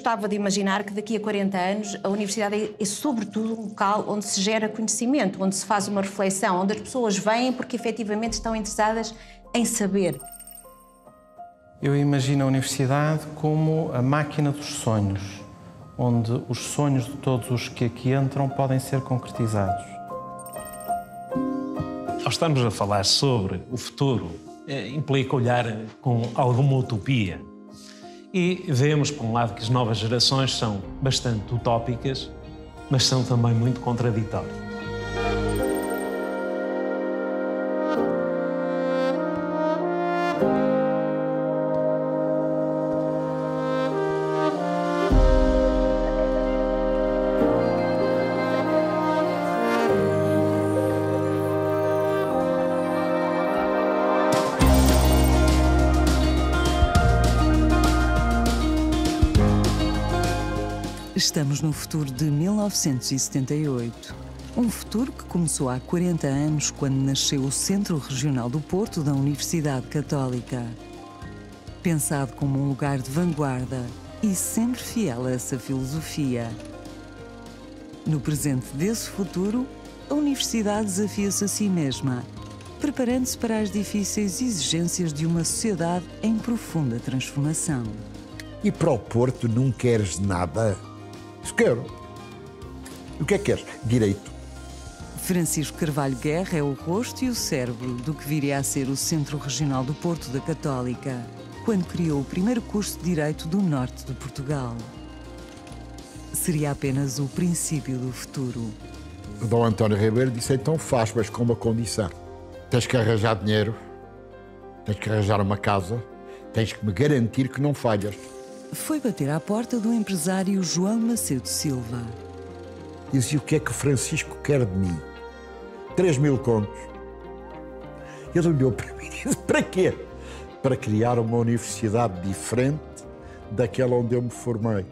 gostava de imaginar que daqui a 40 anos a universidade é sobretudo um local onde se gera conhecimento, onde se faz uma reflexão, onde as pessoas vêm porque efetivamente estão interessadas em saber. Eu imagino a universidade como a máquina dos sonhos, onde os sonhos de todos os que aqui entram podem ser concretizados. Ao estarmos a falar sobre o futuro, implica olhar com alguma utopia. E vemos, por um lado, que as novas gerações são bastante utópicas, mas são também muito contraditórias. Estamos no futuro de 1978. Um futuro que começou há 40 anos, quando nasceu o Centro Regional do Porto da Universidade Católica. Pensado como um lugar de vanguarda e sempre fiel a essa filosofia. No presente desse futuro, a universidade desafia-se a si mesma, preparando-se para as difíceis exigências de uma sociedade em profunda transformação. E para o Porto não queres nada? Isso quero. O que é que queres? Direito. Francisco Carvalho Guerra é o rosto e o cérebro do que viria a ser o Centro Regional do Porto da Católica, quando criou o primeiro curso de Direito do norte de Portugal. Seria apenas o princípio do futuro. O Dom António Ribeiro disse, então faz, mas com uma condição. Tens que arranjar dinheiro, tens que arranjar uma casa, tens que me garantir que não falhas. Foi bater à porta do empresário João Macedo Silva. Disse, o que é que o Francisco quer de mim? 3.000 contos. Ele olhou para mim e disse, para quê? Para criar uma universidade diferente daquela onde eu me formei.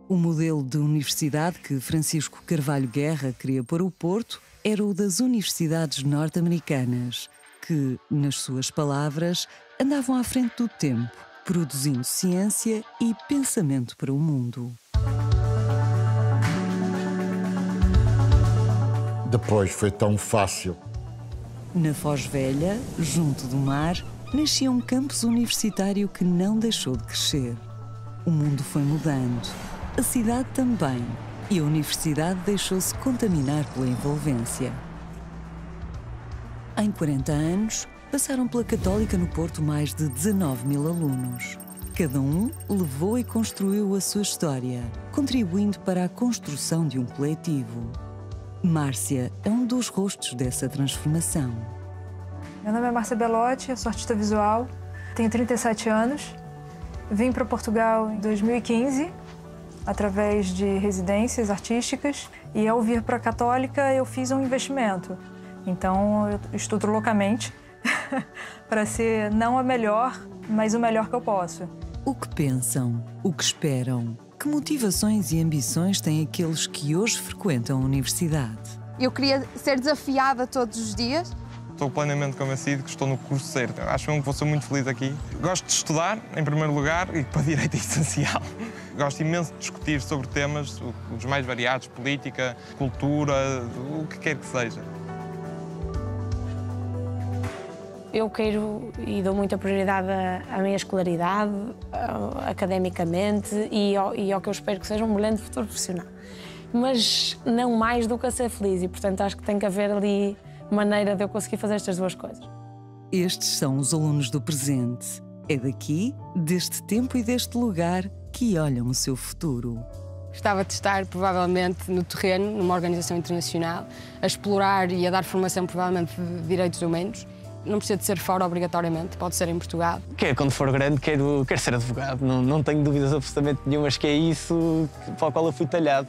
O modelo de universidade que Francisco Carvalho Guerra queria para o Porto era o das universidades norte-americanas, que, nas suas palavras, andavam à frente do tempo, produzindo ciência e pensamento para o mundo. Depois foi tão fácil. Na Foz Velha, junto do mar, nascia um campus universitário que não deixou de crescer. O mundo foi mudando, a cidade também, e a universidade deixou-se contaminar pela envolvência. Em 40 anos, passaram pela Católica no Porto mais de 19.000 alunos. Cada um levou e construiu a sua história, contribuindo para a construção de um coletivo. Márcia é um dos rostos dessa transformação. Meu nome é Márcia Belotti, eu sou artista visual, tenho 37 anos. Vim para Portugal em 2015, através de residências artísticas, e ao vir para a Católica eu fiz um investimento. Então eu estudo loucamente para ser não a melhor, mas o melhor que eu posso. O que pensam? O que esperam? Que motivações e ambições têm aqueles que hoje frequentam a universidade? Eu queria ser desafiada todos os dias. Estou plenamente convencido que estou no curso certo. Acho mesmo que vou ser muito feliz aqui. Gosto de estudar, em primeiro lugar, e para direito é essencial. Gosto imenso de discutir sobre temas, os mais variados, política, cultura, o que quer que seja. Eu quero e dou muita prioridade à minha escolaridade, academicamente, e ao que eu espero que seja um brilhante futuro profissional. Mas não mais do que a ser feliz, e portanto acho que tem que haver ali maneira de eu conseguir fazer estas duas coisas. Estes são os alunos do presente. É daqui, deste tempo e deste lugar, que olham o seu futuro. Gostava de estar, provavelmente, no terreno, numa organização internacional, a explorar e a dar formação, provavelmente, de direitos humanos. Não precisa de ser fora, obrigatoriamente, pode ser em Portugal. Quando for grande, quero ser advogado. Não tenho dúvidas absolutamente nenhumas que é isso para o qual eu fui talhado.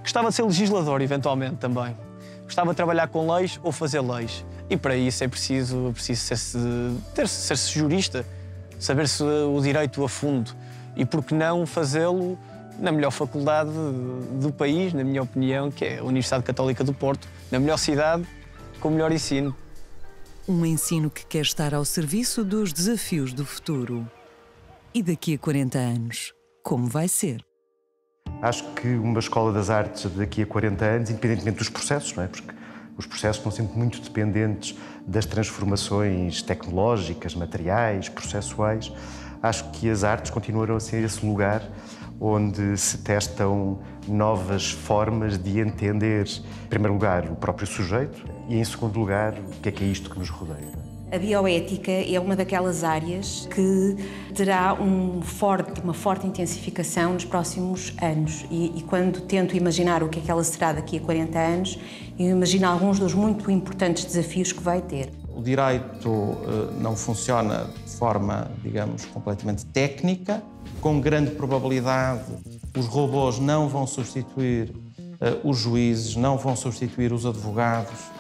Gostava de ser legislador, eventualmente, também. Gostava de trabalhar com leis ou fazer leis. E para isso é preciso ser-se jurista, saber-se o direito a fundo. E por que não fazê-lo na melhor faculdade do país, na minha opinião, que é a Universidade Católica do Porto, na melhor cidade, com o melhor ensino. Um ensino que quer estar ao serviço dos desafios do futuro. E daqui a 40 anos, como vai ser. Acho que uma escola das artes daqui a 40 anos, independentemente dos processos, não é? Porque os processos estão sempre muito dependentes das transformações tecnológicas, materiais, processuais. Acho que as artes continuarão a ser esse lugar onde se testam novas formas de entender, em primeiro lugar, o próprio sujeito e, em segundo lugar, o que é isto que nos rodeia. A bioética é uma daquelas áreas que terá uma forte intensificação nos próximos anos. E quando tento imaginar o que é que ela será daqui a 40 anos, eu imagino alguns dos muito importantes desafios que vai ter. O direito não funciona de forma, digamos, completamente técnica. Com grande probabilidade, os robôs não vão substituir os juízes, não vão substituir os advogados.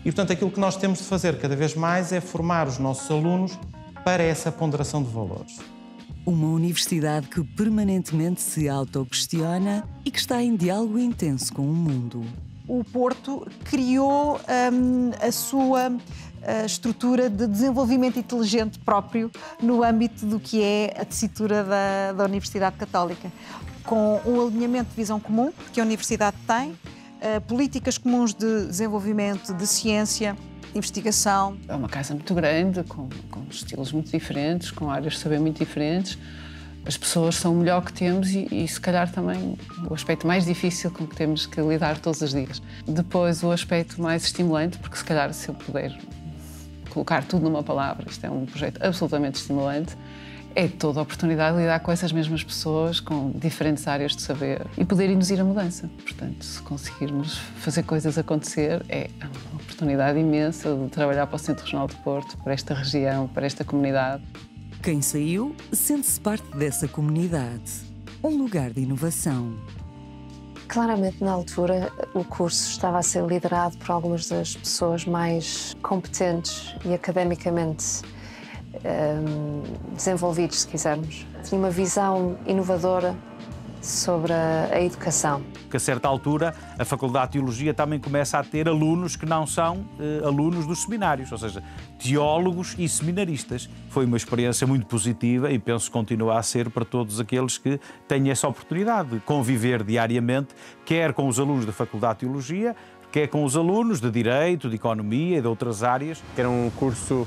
E, portanto, aquilo que nós temos de fazer cada vez mais é formar os nossos alunos para essa ponderação de valores. Uma universidade que permanentemente se autoquestiona e que está em diálogo intenso com o mundo. O Porto criou a sua estrutura de desenvolvimento inteligente próprio no âmbito do que é a tessitura da Universidade Católica, com um alinhamento de visão comum que a Universidade tem, políticas comuns de desenvolvimento, de ciência, de investigação. É uma casa muito grande, com estilos muito diferentes, com áreas de saber muito diferentes. As pessoas são o melhor que temos e se calhar também o aspecto mais difícil com que temos que lidar todos os dias. Depois o aspecto mais estimulante, porque se calhar se eu puder colocar tudo numa palavra, isto é um projeto absolutamente estimulante, é toda a oportunidade de lidar com essas mesmas pessoas, com diferentes áreas de saber e poder induzir a mudança. Portanto, se conseguirmos fazer coisas acontecer, é uma oportunidade imensa de trabalhar para o Centro Regional do Porto, para esta região, para esta comunidade. Quem saiu sente-se parte dessa comunidade, um lugar de inovação. Claramente, na altura, o curso estava a ser liderado por algumas das pessoas mais competentes e academicamente desenvolvidos, se quisermos. Tinha uma visão inovadora sobre a educação. Que a certa altura a Faculdade de Teologia também começa a ter alunos que não são alunos dos seminários, ou seja, teólogos e seminaristas. Foi uma experiência muito positiva e penso que continua a ser para todos aqueles que têm essa oportunidade de conviver diariamente, quer com os alunos da Faculdade de Teologia, quer com os alunos de Direito, de Economia e de outras áreas. Era um curso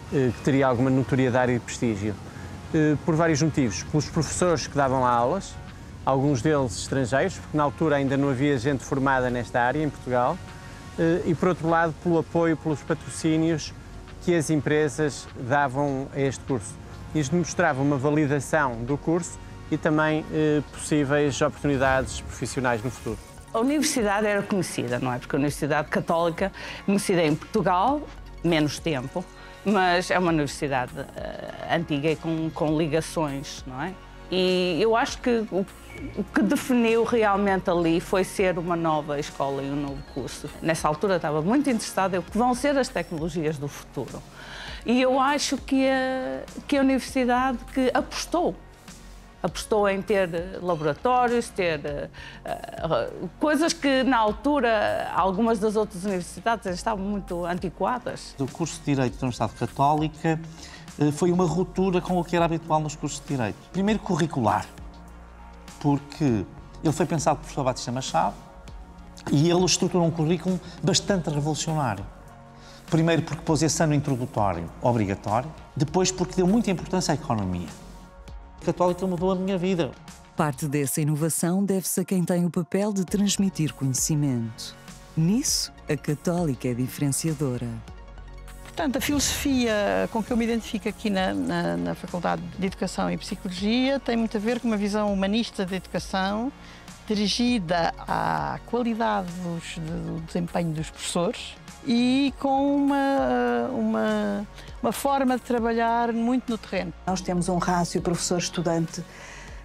que teria alguma notoriedade e prestígio, por vários motivos. Pelos professores que davam lá aulas, alguns deles estrangeiros, porque na altura ainda não havia gente formada nesta área em Portugal, e por outro lado pelo apoio, pelos patrocínios que as empresas davam a este curso. Isto mostrava uma validação do curso e também possíveis oportunidades profissionais no futuro. A universidade era conhecida, não é? Porque a Universidade Católica, conhecida em Portugal, menos tempo, mas é uma universidade antiga e com ligações, não é? E eu acho que o que definiu realmente ali foi ser uma nova escola e um novo curso. Nessa altura estava muito interessada em o que vão ser as tecnologias do futuro. E eu acho que a universidade que apostou em ter laboratórios, ter coisas que na altura algumas das outras universidades estavam muito antiquadas. O curso de Direito da Universidade Católica foi uma ruptura com o que era habitual nos cursos de Direito. Primeiro, curricular, porque ele foi pensado por professor Batista Machado e ele estruturou um currículo bastante revolucionário. Primeiro porque pôs esse ano introdutório obrigatório, depois porque deu muita importância à economia. A Católica mudou a minha vida. Parte dessa inovação deve-se a quem tem o papel de transmitir conhecimento. Nisso, a Católica é diferenciadora. Portanto, a filosofia com que eu me identifico aqui na Faculdade de Educação e Psicologia tem muito a ver com uma visão humanista da educação, dirigida à qualidade do desempenho dos professores e com uma forma de trabalhar muito no terreno. Nós temos um rácio professor-estudante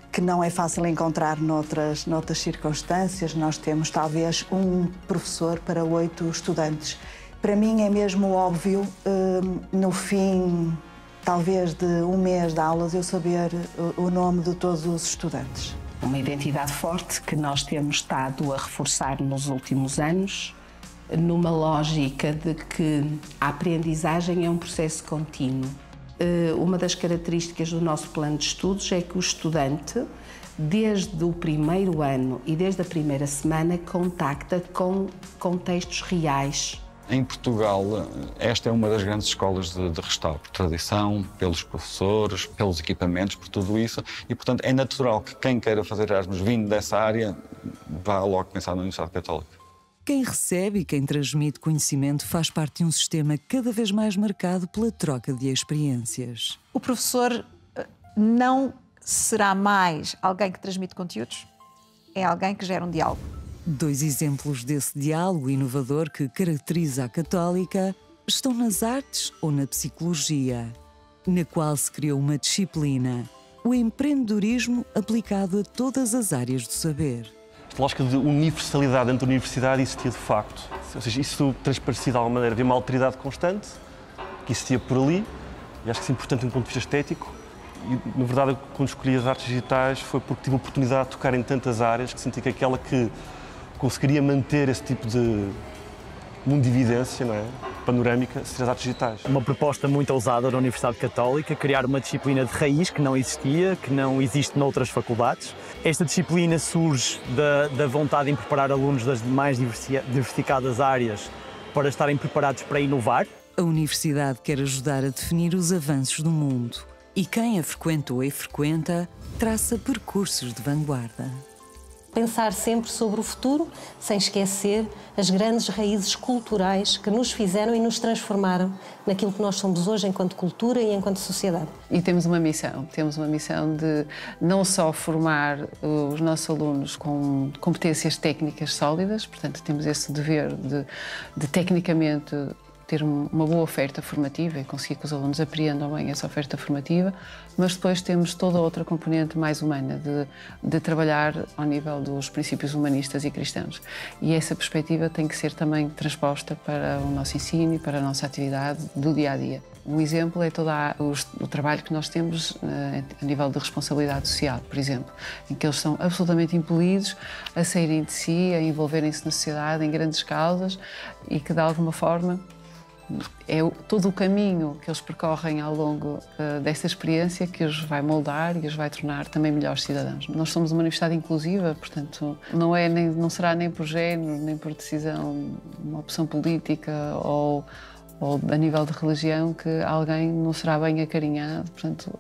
que não é fácil encontrar noutras circunstâncias. Nós temos talvez um professor para 8 estudantes. Para mim é mesmo óbvio, no fim, talvez de um mês de aulas, eu saber o nome de todos os estudantes. Uma identidade forte que nós temos estado a reforçar nos últimos anos, numa lógica de que a aprendizagem é um processo contínuo. uma das características do nosso plano de estudos é que o estudante, desde o primeiro ano e desde a primeira semana, contacta com contextos reais. Em Portugal, esta é uma das grandes escolas de restauro, por tradição, pelos professores, pelos equipamentos, por tudo isso, e, portanto, é natural que quem queira fazer Erasmus vindo dessa área vá logo pensar na Universidade Católica. Quem recebe e quem transmite conhecimento faz parte de um sistema cada vez mais marcado pela troca de experiências. O professor não será mais alguém que transmite conteúdos, é alguém que gera um diálogo. 2 exemplos desse diálogo inovador que caracteriza a Católica estão nas artes ou na psicologia, na qual se criou uma disciplina, o empreendedorismo aplicado a todas as áreas do saber. Esta lógica de universalidade dentro da universidade existia de facto. Ou seja, isso transparecia de alguma maneira. Havia uma alteridade constante que existia por ali, e acho que isso é importante do ponto de vista estético. E, na verdade, quando escolhi as artes digitais foi porque tive a oportunidade de tocar em tantas áreas que senti que aquela que conseguiria manter esse tipo de mundo de evidência, não é? Panorâmica, seriam as artes digitais. Uma proposta muito ousada da Universidade Católica, criar uma disciplina de raiz que não existia, que não existe noutras faculdades. Esta disciplina surge da vontade em preparar alunos das mais diversificadas áreas para estarem preparados para inovar. A Universidade quer ajudar a definir os avanços do mundo e quem a frequentou e frequenta traça percursos de vanguarda. Pensar sempre sobre o futuro, sem esquecer as grandes raízes culturais que nos fizeram e nos transformaram naquilo que nós somos hoje enquanto cultura e enquanto sociedade. E temos uma missão de não só formar os nossos alunos com competências técnicas sólidas, portanto temos esse dever de tecnicamente ter uma boa oferta formativa e conseguir que os alunos apreendam bem essa oferta formativa, mas depois temos toda a outra componente mais humana, de trabalhar ao nível dos princípios humanistas e cristãos. E essa perspectiva tem que ser também transposta para o nosso ensino e para a nossa atividade do dia-a-dia. Um exemplo é todo o trabalho que nós temos a nível de responsabilidade social, por exemplo, em que eles são absolutamente impelidos a saírem de si, a envolverem-se na sociedade em grandes causas e que, de alguma forma, é todo o caminho que eles percorrem ao longo desta experiência que os vai moldar e os vai tornar também melhores cidadãos. Nós somos uma universidade inclusiva, portanto, não será nem por género, nem por decisão, uma opção política ou a nível de religião que alguém não será bem acarinhado. Portanto,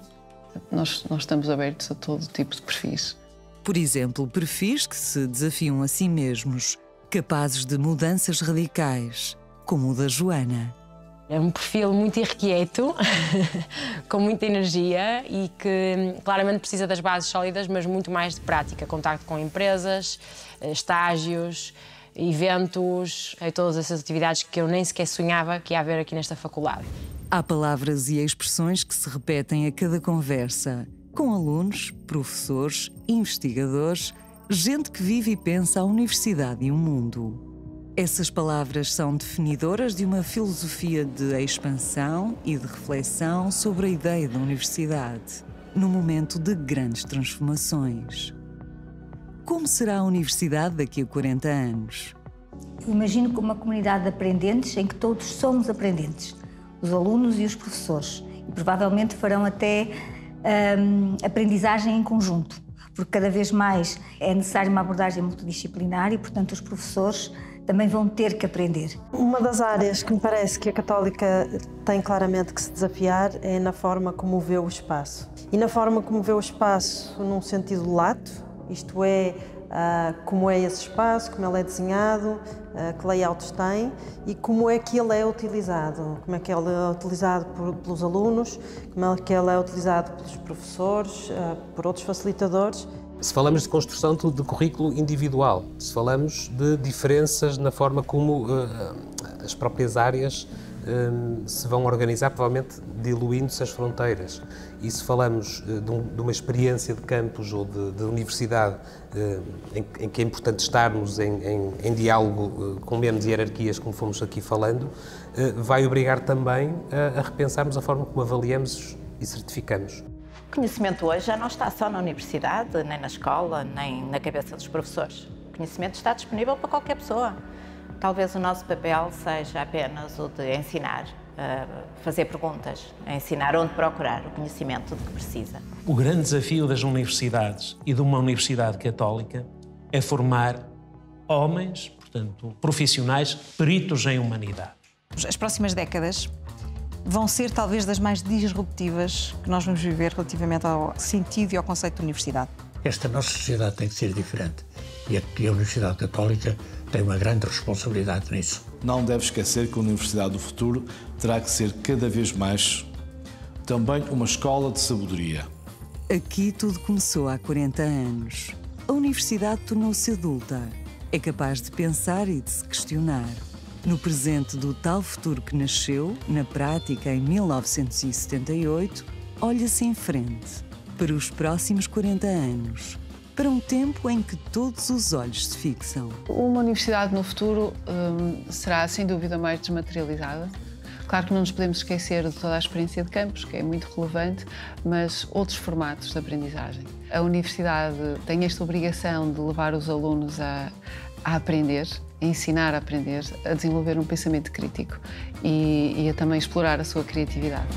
nós estamos abertos a todo tipo de perfis. Por exemplo, perfis que se desafiam a si mesmos, capazes de mudanças radicais, como o da Joana. É um perfil muito irrequieto, com muita energia e que claramente precisa das bases sólidas, mas muito mais de prática. Contacto com empresas, estágios, eventos, todas essas atividades que eu nem sequer sonhava que ia haver aqui nesta faculdade. Há palavras e expressões que se repetem a cada conversa, com alunos, professores, investigadores, gente que vive e pensa a universidade e o mundo. Essas palavras são definidoras de uma filosofia de expansão e de reflexão sobre a ideia da universidade, num momento de grandes transformações. Como será a universidade daqui a 40 anos? Eu imagino como uma comunidade de aprendentes em que todos somos aprendentes, os alunos e os professores, e provavelmente farão até aprendizagem em conjunto, porque cada vez mais é necessária uma abordagem multidisciplinar e, portanto, os professores também vão ter que aprender. Uma das áreas que me parece que a Católica tem claramente que se desafiar é na forma como vê o espaço. E na forma como vê o espaço num sentido lato, isto é, como é esse espaço, como ele é desenhado, que layouts tem e como é que ele é utilizado. Como é que ele é utilizado pelos alunos, como é que ele é utilizado pelos professores, por outros facilitadores. Se falamos de construção de currículo individual, se falamos de diferenças na forma como as próprias áreas se vão organizar, provavelmente diluindo-se as fronteiras. E se falamos de uma experiência de campus ou de universidade em que é importante estarmos em diálogo com menos hierarquias, como fomos aqui falando, vai obrigar também a repensarmos a forma como avaliamos e certificamos. O conhecimento hoje já não está só na universidade, nem na escola, nem na cabeça dos professores. O conhecimento está disponível para qualquer pessoa. Talvez o nosso papel seja apenas o de ensinar fazer perguntas, a ensinar onde procurar o conhecimento de que precisa. O grande desafio das universidades e de uma universidade católica é formar homens, portanto, profissionais peritos em humanidade. As próximas décadas vão ser talvez das mais disruptivas que nós vamos viver relativamente ao sentido e ao conceito de universidade. Esta nossa sociedade tem que ser diferente e a Universidade Católica tem uma grande responsabilidade nisso. Não deve esquecer que a Universidade do Futuro terá que ser cada vez mais também uma escola de sabedoria. Aqui tudo começou há 40 anos. A universidade tornou-se adulta. É capaz de pensar e de se questionar. No presente do tal futuro que nasceu, na prática em 1978, olha-se em frente, para os próximos 40 anos, para um tempo em que todos os olhos se fixam. Uma universidade no futuro será, sem dúvida, mais desmaterializada. Claro que não nos podemos esquecer de toda a experiência de campus, que é muito relevante, mas outros formatos de aprendizagem. A universidade tem esta obrigação de levar os alunos a aprender, a ensinar a aprender, a desenvolver um pensamento crítico e a também explorar a sua criatividade.